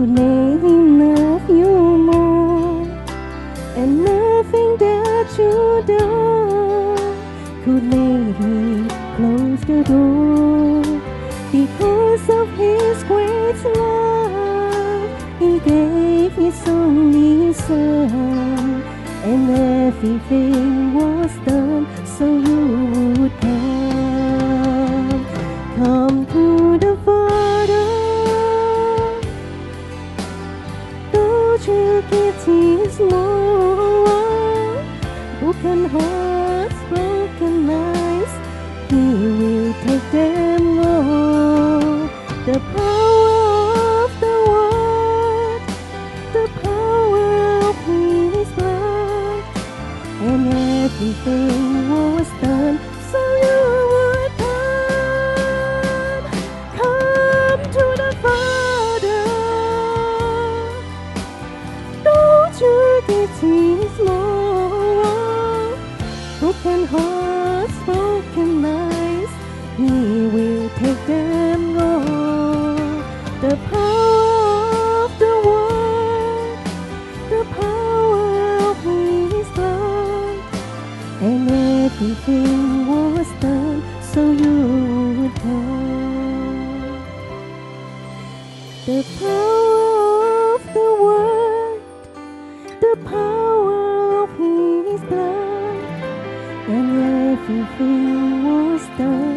could make him love you more, and nothing that you do could make him close the door. Because of his great love, he gave his only son, and everything was done so you would come. Come to the Father. Don't you get his more. Broken hearts, broken lives, he will take them all. The power of the word, the power of his blood, and everything was done so you would come. Come to the Father. Don't you get his more. Broken hearts, broken lives, he will take them all. The power of the word, the power of his blood, and everything was done so you would come. The power of the word, the power of his blood, and everything was done